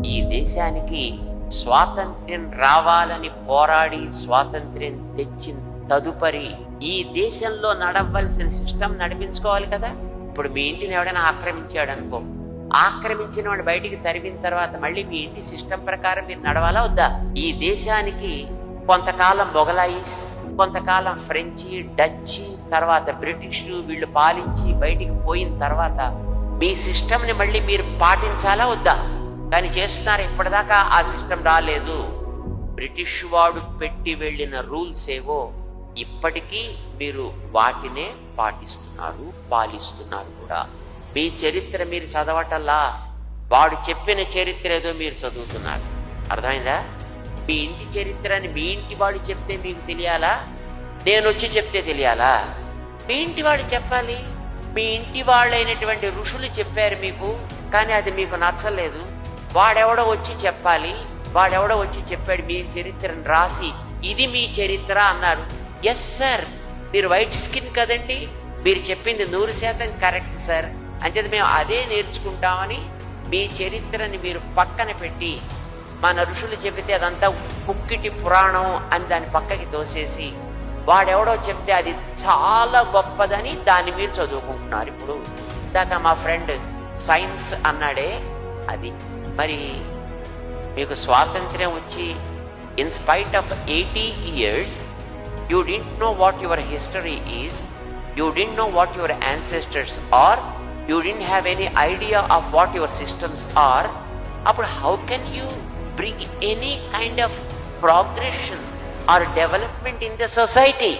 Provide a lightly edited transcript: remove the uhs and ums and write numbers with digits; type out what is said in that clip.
ఈ దేశానికి స్వాతంత్ర్యం రావాలని పోరాడి స్వాతంత్ర్యం తెచ్చిన తదుపరి ఈ దేశంలో నడవలసిన సిస్టమ్ నడిపించుకోవాలి కదా. ఇప్పుడు మీ ఇంటిని ఎవడైనా ఆక్రమించాడు అనుకో, ఆక్రమించిన వాడు బయటికి తరిమిన తర్వాత మళ్ళీ మీ ఇంటి సిస్టమ్ ప్రకారం మీరు నడవాలా వద్దా? ఈ దేశానికి కొంతకాలం మొఘలాయిస్, కొంతకాలం ఫ్రెంచి, డచ్చి, తర్వాత బ్రిటిష్ వీళ్ళు పాలించి బయటికి పోయిన తర్వాత మీ సిస్టమ్ని మళ్ళీ మీరు పాటించాలా వద్దా? కానీ చేస్తున్నారు. ఇప్పటిదాకా ఆ సిస్టమ్ రాలేదు. బ్రిటిష్ వాడు పెట్టి వెళ్ళిన రూల్స్ ఏవో ఇప్పటికీ మీరు వాటినే పాటిస్తున్నారు, పాలిస్తున్నారు కూడా. మీ చరిత్ర మీరు చదవటల్లా, వాడు చెప్పిన చరిత్ర ఏదో మీరు చదువుతున్నారు. అర్థమైందా? మీ ఇంటి చరిత్ర అని మీ ఇంటి వాడు చెప్తే మీకు తెలియాలా? నేను వచ్చి చెప్తే తెలియాలా? మీ ఇంటి వాడు చెప్పాలి. మీ ఇంటి వాళ్ళైనటువంటి ఋషులు చెప్పారు మీకు, కానీ అది మీకు నచ్చలేదు. వాడెవడో వచ్చి చెప్పాలి. వాడెవడో వచ్చి చెప్పాడు మీ చరిత్రను రాసి ఇది మీ చరిత్ర అన్నారు. ఎస్ సార్, మీరు వైట్ స్కిన్ కదండి, మీరు చెప్పింది 100% కరెక్ట్ సార్, అంచేత మేము అదే నేర్చుకుంటామని మీ చరిత్రని మీరు పక్కన పెట్టి మన ఋషులు చెబితే అదంతా పుక్కిటి పురాణం అని దాన్ని పక్కకి తోసేసి వాడెవడో చెప్తే అది చాలా గొప్పదని దాన్ని మీరు చదువుకుంటున్నారు. ఇప్పుడు ఇందాక మా ఫ్రెండ్ సైన్స్ అన్నాడే అది. మరి మీకు స్వాతంత్ర్యం వచ్చి in spite of 80 years you didn't know what your history is, you didn't know what your ancestors are, you didn't have any idea of what your systems are. Appudu how can you bring any kind of progression or development in the society?